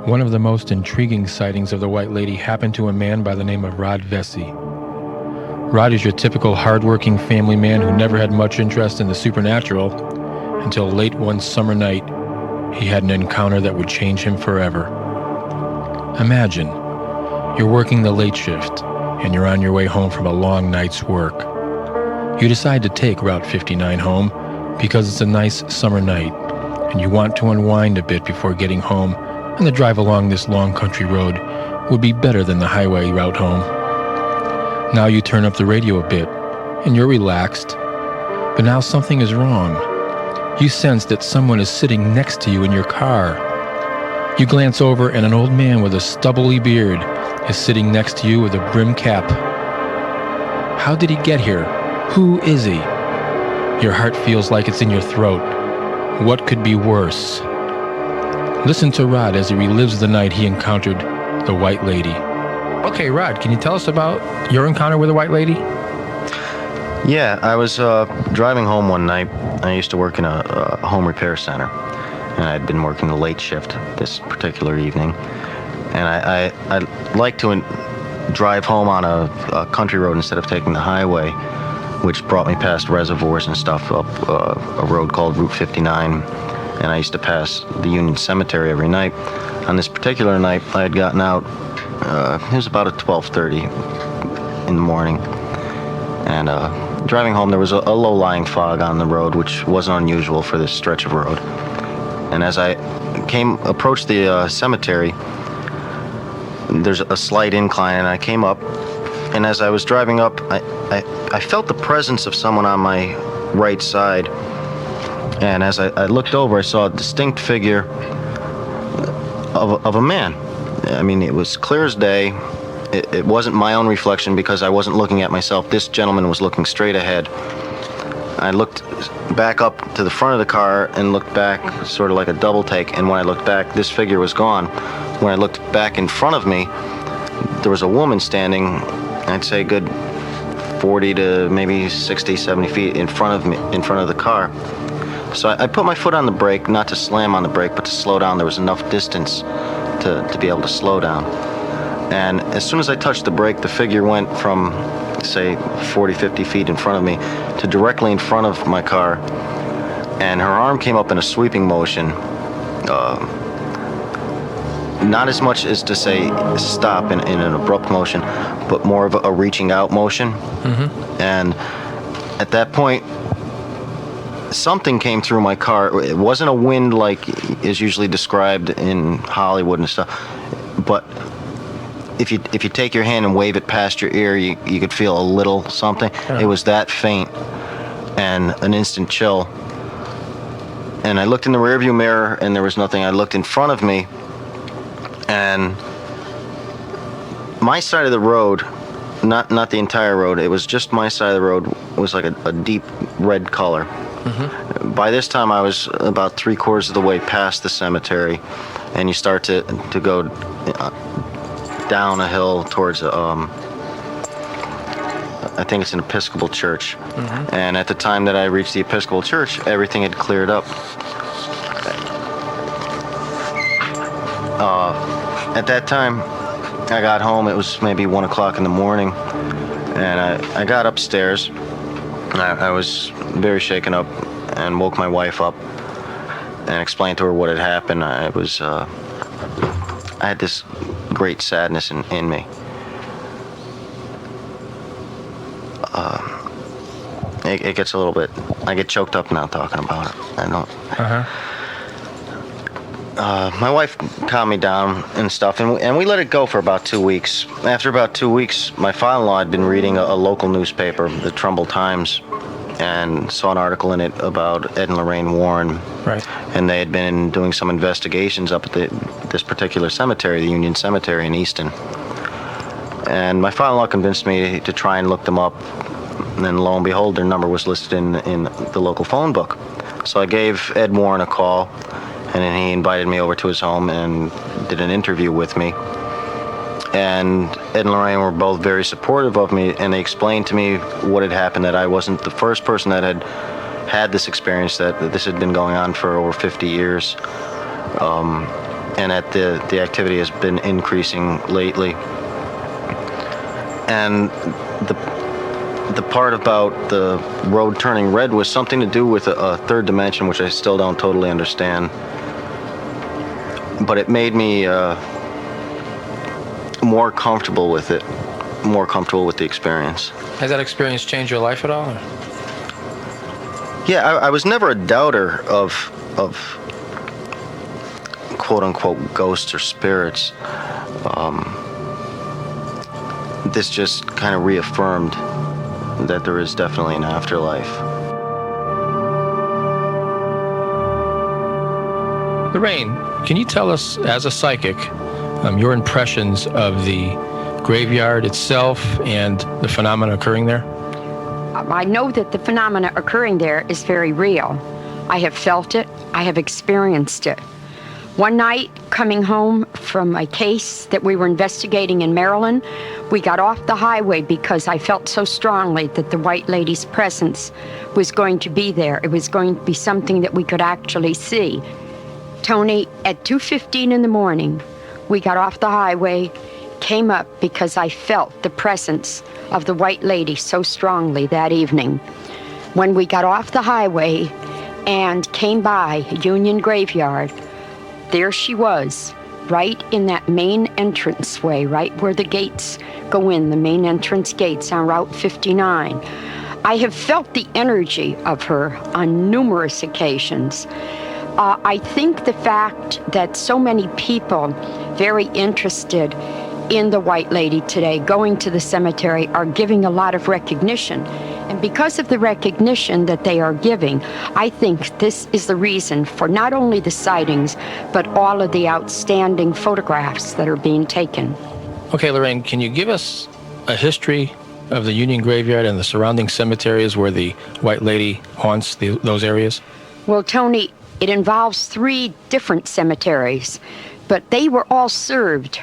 One of the most intriguing sightings of the White Lady happened to a man by the name of Rod Vesey. Rod is your typical hard-working family man who never had much interest in the supernatural until late one summer night he had an encounter that would change him forever. Imagine, you're working the late shift and you're on your way home from a long night's work. You decide to take Route 59 home because it's a nice summer night and you want to unwind a bit before getting home, and the drive along this long country road would be better than the highway route home. Now you turn up the radio a bit and you're relaxed, but now something is wrong. You sense that someone is sitting next to you in your car. You glance over and an old man with a stubbly beard is sitting next to you with a brim cap. How did he get here? Who is he? Your heart feels like it's in your throat. What could be worse? Listen to Rod as he relives the night he encountered the White Lady. Okay, Rod, can you tell us about your encounter with the White Lady? Yeah, I was driving home one night. I used to work in a home repair center, and I'd been working the late shift this particular evening. And I like to drive home on a country road instead of taking the highway, which brought me past reservoirs and stuff up a road called Route 59. And I used to pass the Union Cemetery every night. On this particular night, I had gotten out. It was about 12:30 in the morning, and driving home, there was a low-lying fog on the road, which wasn't unusual for this stretch of road. And as I approached the cemetery, there's a slight incline, and I came up. And as I was driving up, I felt the presence of someone on my right side. And as I looked over, I saw a distinct figure of a man. I mean, it was clear as day. It wasn't my own reflection because I wasn't looking at myself. This gentleman was looking straight ahead. I looked back up to the front of the car and looked back, sort of like a double take. And when I looked back, this figure was gone. When I looked back in front of me, there was a woman standing, I'd say a good 40 to maybe 60, 70 feet in front of me, in front of the car. So I put my foot on the brake, not to slam on the brake, but to slow down. There was enough distance to be able to slow down. And as soon as I touched the brake, the figure went from, say, 40, 50 feet in front of me to directly in front of my car. And her arm came up in a sweeping motion. Not as much as to say stop in an abrupt motion, but more of a reaching out motion. Mm-hmm. And at that point, something came through my car. It wasn't a wind like is usually described in Hollywood and stuff, but if you take your hand and wave it past your ear, you could feel a little something. Yeah. It was that faint and an instant chill. And I looked in the rearview mirror and there was nothing. I looked in front of me, and my side of the road, not the entire road, it was just my side of the road, was like a deep red color. Mm-hmm. By this time, I was about 3/4 of the way past the cemetery, and you start to go down a hill towards I think it's an Episcopal church. Mm-hmm. And at the time that I reached the Episcopal church, everything had cleared up. At that time, I got home. It was maybe 1 o'clock in the morning, and I got upstairs. I was very shaken up and woke my wife up and explained to her what had happened. I had this great sadness in me. It gets a little bit, I get choked up now talking about it. I don't. Uh-huh. My wife calmed me down and stuff, and we let it go for about 2 weeks. After about 2 weeks, my father-in-law had been reading a local newspaper, the Trumbull Times, and saw an article in it about Ed and Lorraine Warren. Right. And they had been doing some investigations up at this particular cemetery, the Union Cemetery in Easton. And my father-in-law convinced me to try and look them up, and then lo and behold, their number was listed in the local phone book. So I gave Ed Warren a call, and then he invited me over to his home and did an interview with me. And Ed and Lorraine were both very supportive of me, and they explained to me what had happened, that I wasn't the first person that had this experience, that this had been going on for over 50 years. and the activity has been increasing lately. And the part about the road turning red was something to do with a third dimension, which I still don't totally understand. But it made me more comfortable with it, more comfortable with the experience. Has that experience changed your life at all? Or? Yeah, I was never a doubter of quote-unquote ghosts or spirits. This just kind of reaffirmed that there is definitely an afterlife. Lorraine, can you tell us, as a psychic, your impressions of the graveyard itself and the phenomena occurring there? I know that the phenomena occurring there is very real. I have felt it. I have experienced it. One night, coming home from a case that we were investigating in Maryland, we got off the highway because I felt so strongly that the White Lady's presence was going to be there. It was going to be something that we could actually see. Tony, at 2:15 in the morning, we got off the highway, came up because I felt the presence of the White Lady so strongly that evening. When we got off the highway and came by Union Graveyard, there she was, right in that main entranceway, right where the gates go in, the main entrance gates on Route 59. I have felt the energy of her on numerous occasions. I think the fact that so many people very interested in the White Lady today, going to the cemetery, are giving a lot of recognition. And because of the recognition that they are giving, I think this is the reason for not only the sightings, but all of the outstanding photographs that are being taken. Okay, Lorraine, can you give us a history of the Union Graveyard and the surrounding cemeteries where the White Lady haunts those areas? Well, Tony, it involves 3 different cemeteries, but they were all served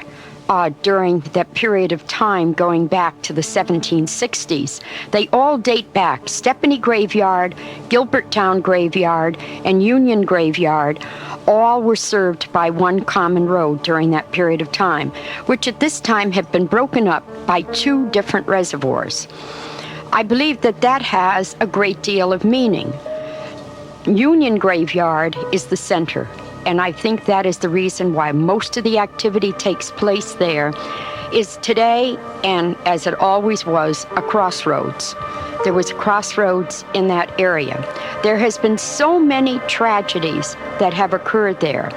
during that period of time going back to the 1760s. They all date back. Stepney Graveyard, Gilberttown Graveyard, and Union Graveyard all were served by one common road during that period of time, which at this time had been broken up by 2 different reservoirs. I believe that that has a great deal of meaning. Union Graveyard is the center, and I think that is the reason why most of the activity takes place there, is today, and as it always was, a crossroads. There was a crossroads in that area. There has been so many tragedies that have occurred there.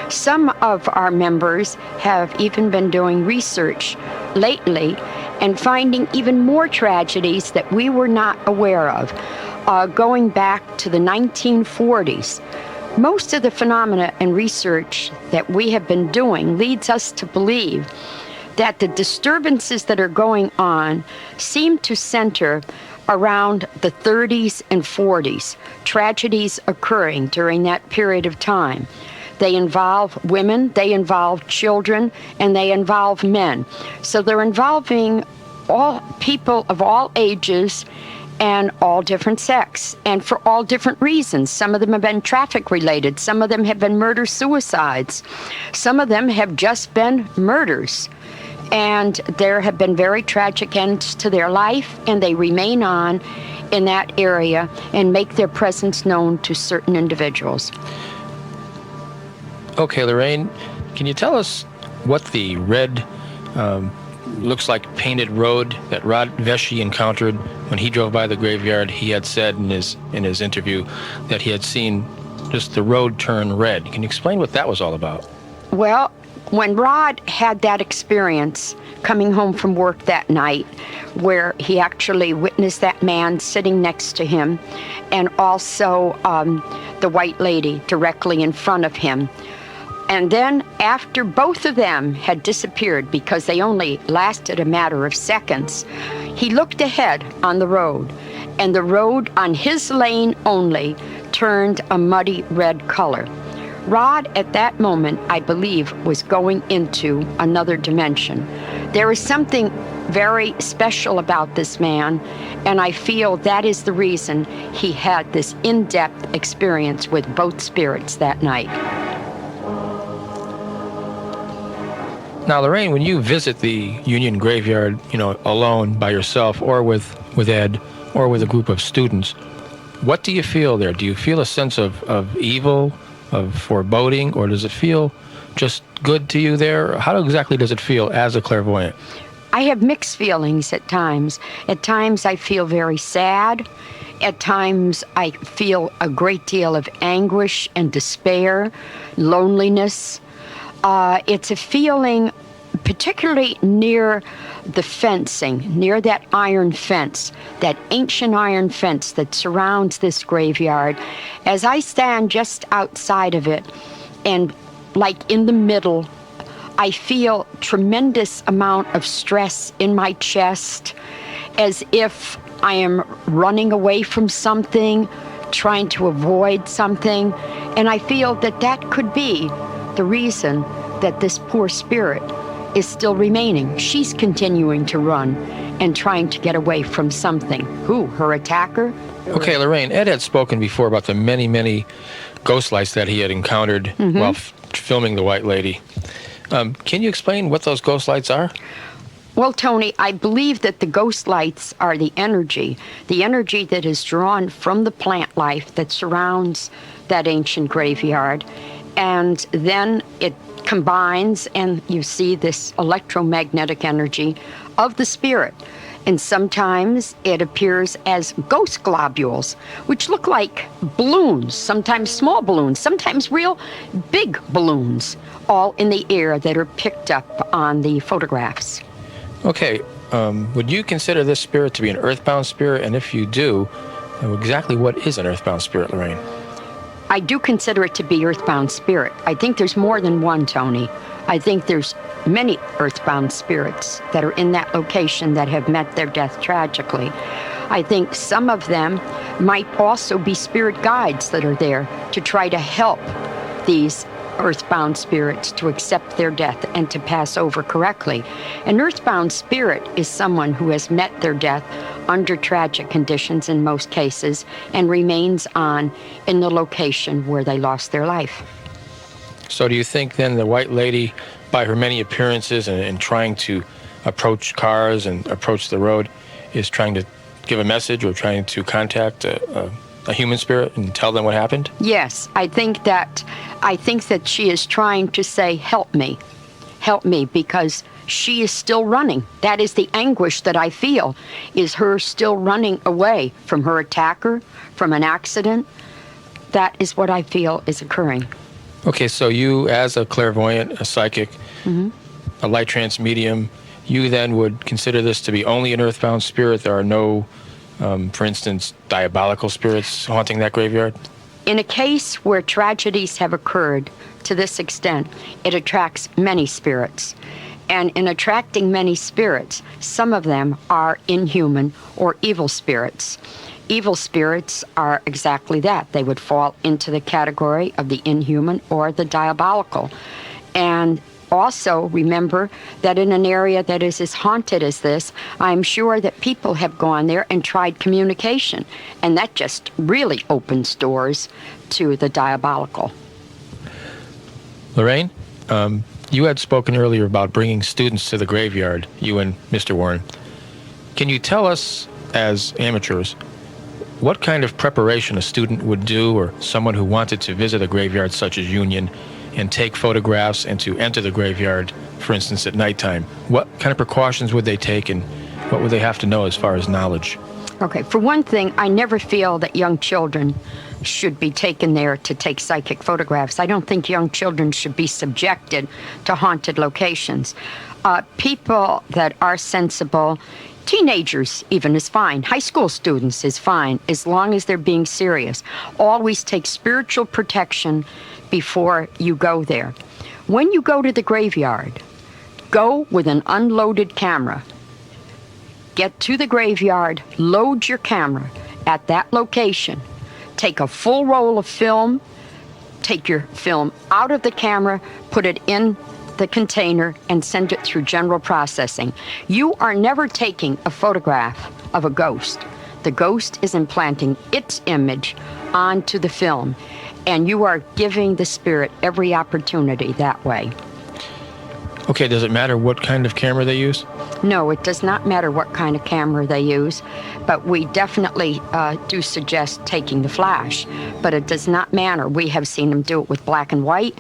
Some of our members have even been doing research lately and finding even more tragedies that we were not aware of, going back to the 1940s. Most of the phenomena and research that we have been doing leads us to believe that the disturbances that are going on seem to center around the 30s and 40s, tragedies occurring during that period of time. They involve women, they involve children, and they involve men. So they're involving all people of all ages and all different sex, and for all different reasons. Some of them have been traffic-related. Some of them have been murder-suicides. Some of them have just been murders. And there have been very tragic ends to their life, and they remain on in that area and make their presence known to certain individuals. Okay, Lorraine, can you tell us what the red looks like painted road that Rod Vesey encountered when he drove by the graveyard? He had said in his interview that he had seen just the road turn red. Can you explain what that was all about? Well, when Rod had that experience coming home from work that night, where he actually witnessed that man sitting next to him, and also the White Lady directly in front of him. And then after both of them had disappeared, because they only lasted a matter of seconds, he looked ahead on the road, and the road on his lane only turned a muddy red color. Rod, at that moment, I believe, was going into another dimension. There is something very special about this man, and I feel that is the reason he had this in-depth experience with both spirits that night. Now, Lorraine, when you visit the Union Graveyard, alone by yourself or with Ed or with a group of students, what do you feel there? Do you feel a sense of evil, of foreboding, or does it feel just good to you there? How exactly does it feel as a clairvoyant? I have mixed feelings at times. At times I feel very sad. At times I feel a great deal of anguish and despair, loneliness. It's a feeling particularly near the fencing, near that iron fence, that ancient iron fence that surrounds this graveyard. As I stand just outside of it and like in the middle, I feel tremendous amount of stress in my chest, as if I am running away from something, trying to avoid something. And I feel that that could be the reason that this poor spirit is still remaining. She's continuing to run and trying to get away from something. Who? Her attacker? Okay, Lorraine, Ed had spoken before about the many, many ghost lights that he had encountered while filming The White Lady. Can you explain what those ghost lights are? Well, Tony, I believe that the ghost lights are the energy that is drawn from the plant life that surrounds that ancient graveyard. And then it combines and you see this electromagnetic energy of the spirit. And sometimes it appears as ghost globules, which look like balloons, sometimes small balloons, sometimes real big balloons, all in the air that are picked up on the photographs. Okay, would you consider this spirit to be an earthbound spirit? And if you do, exactly what is an earthbound spirit, Lorraine? I do consider it to be earthbound spirit. I think there's more than one, Tony. I think there's many earthbound spirits that are in that location that have met their death tragically. I think some of them might also be spirit guides that are there to try to help these earthbound spirits to accept their death and to pass over correctly. An earthbound spirit is someone who has met their death under tragic conditions in most cases and remains on in the location where they lost their life. So do you think then the White Lady, by her many appearances and trying to approach cars and approach the road, is trying to give a message or trying to contact a human spirit and tell them what happened? Yes, I think that she is trying to say, help me, because she is still running. That is the anguish that I feel, is her still running away from her attacker, from an accident. That is what I feel is occurring. Okay, so you, as a clairvoyant, a psychic, a light trance medium, you then would consider this to be only an earthbound spirit. There are no, for instance, diabolical spirits haunting that graveyard? In a case where tragedies have occurred to this extent, it attracts many spirits. And in attracting many spirits, some of them are inhuman or evil spirits. Evil spirits are exactly that. They would fall into the category of the inhuman or the diabolical. And also remember that in an area that is as haunted as this, I'm sure that people have gone there and tried communication. And that just really opens doors to the diabolical. Lorraine, you had spoken earlier about bringing students to the graveyard, you and Mr. Warren. Can you tell us, as amateurs, what kind of preparation a student would do, or someone who wanted to visit a graveyard such as Union and take photographs and to enter the graveyard, for instance, at nighttime? What kind of precautions would they take, and what would they have to know as far as knowledge? Okay, for one thing, I never feel that young children should be taken there to take psychic photographs. I don't think young children should be subjected to haunted locations. People that are sensible, teenagers even is fine. High school students is fine, as long as they're being serious. Always take spiritual protection before you go there. When you go to the graveyard, go with an unloaded camera. Get to the graveyard, load your camera at that location. Take a full roll of film, take your film out of the camera, put it in the container, and send it through general processing. You are never taking a photograph of a ghost. The ghost is implanting its image onto the film, and you are giving the spirit every opportunity that way. Okay, does it matter what kind of camera they use? No, it does not matter what kind of camera they use, but we definitely do suggest taking the flash. But it does not matter. We have seen them do it with black and white.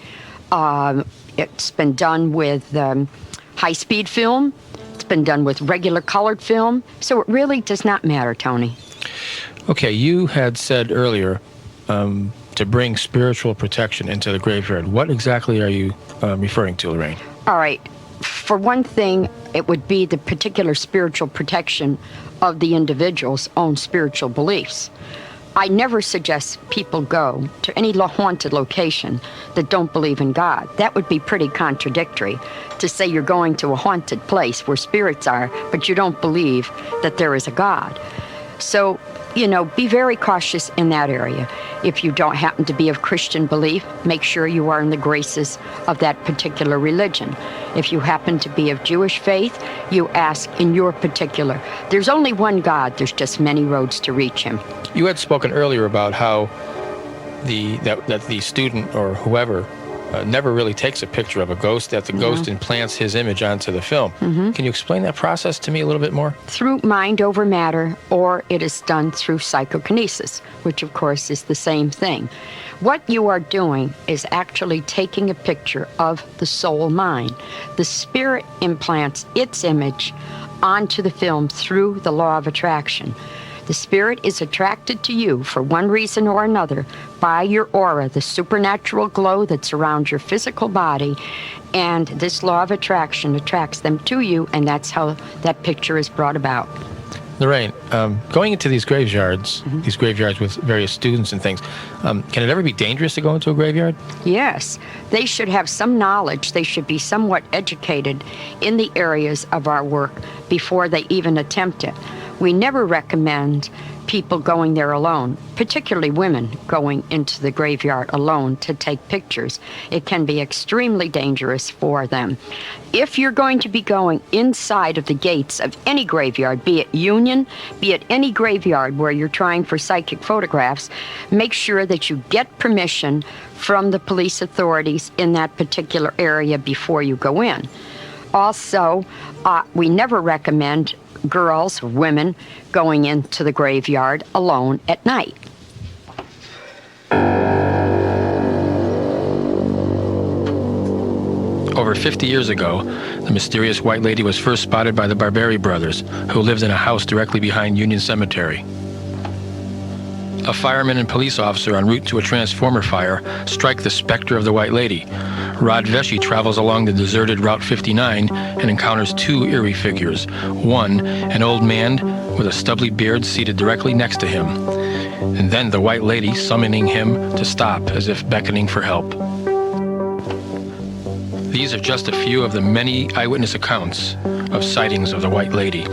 It's been done with high-speed film. It's been done with regular colored film. So it really does not matter, Tony. Okay, you had said earlier to bring spiritual protection into the graveyard. What exactly are you referring to, Lorraine? All right. For one thing, it would be the particular spiritual protection of the individual's own spiritual beliefs. I never suggest people go to any haunted location that don't believe in God. That would be pretty contradictory to say you're going to a haunted place where spirits are, but you don't believe that there is a God. So, be very cautious in that area. If you don't happen to be of Christian belief, make sure you are in the graces of that particular religion. If you happen to be of Jewish faith, you ask in your particular. There's only one God. There's just many roads to reach him. You had spoken earlier about how that the student or whoever never really takes a picture of a ghost, that the ghost implants his image onto the film. Can you explain that process to me a little bit more? Through mind over matter, or it is done through psychokinesis, which of course is the same thing. What you are doing is actually taking a picture of the soul mind. The spirit implants its image onto the film through the law of attraction. The spirit is attracted to you for one reason or another by your aura, the supernatural glow that surrounds your physical body, and this law of attraction attracts them to you, and that's how that picture is brought about. Lorraine, going into these graveyards with various students and things, can it ever be dangerous to go into a graveyard? Yes, they should have some knowledge. They should be somewhat educated in the areas of our work before they even attempt it. We never recommend people going there alone, particularly women going into the graveyard alone to take pictures. It can be extremely dangerous for them. If you're going to be going inside of the gates of any graveyard, be it Union, be it any graveyard where you're trying for psychic photographs, make sure that you get permission from the police authorities in that particular area before you go in. Also, we never recommend girls or women going into the graveyard alone at night. Over 50 years ago, the mysterious white lady was first spotted by the Barberi brothers, who lived in a house directly behind Union Cemetery. A fireman and police officer en route to a transformer fire strike the specter of the White Lady. Rod Vesey travels along the deserted Route 59 and encounters two eerie figures. One, an old man with a stubbly beard seated directly next to him. And then the White Lady summoning him to stop as if beckoning for help. These are just a few of the many eyewitness accounts of sightings of the White Lady.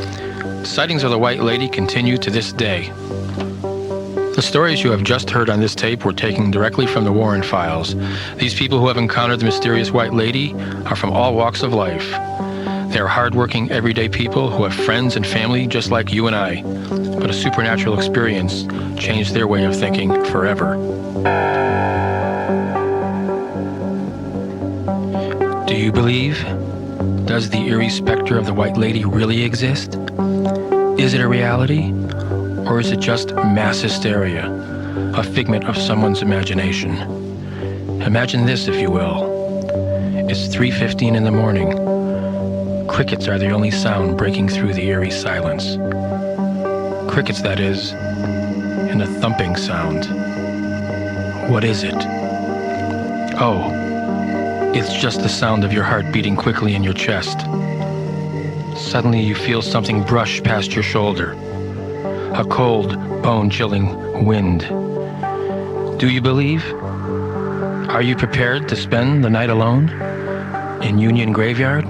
Sightings of the White Lady continue to this day. The stories you have just heard on this tape were taken directly from the Warren files. These people who have encountered the mysterious White Lady are from all walks of life. They are hardworking, everyday people who have friends and family just like you and I. But a supernatural experience changed their way of thinking forever. Do you believe? Does the eerie specter of the White Lady really exist? Is it a reality? Or is it just mass hysteria, a figment of someone's imagination? Imagine this, if you will. It's 3:15 in the morning. Crickets are the only sound breaking through the eerie silence. Crickets, that is, and a thumping sound. What is it? Oh, it's just the sound of your heart beating quickly in your chest. Suddenly you feel something brush past your shoulder. A cold, bone-chilling wind. Do you believe? Are you prepared to spend the night alone in Union Graveyard?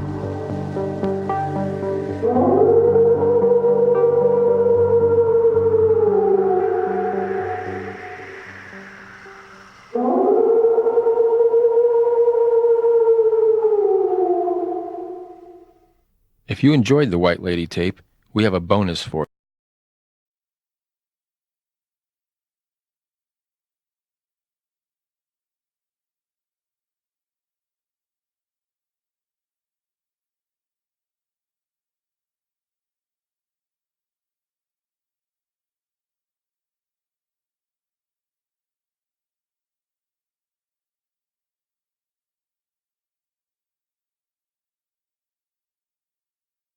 If you enjoyed the White Lady tape, we have a bonus for you.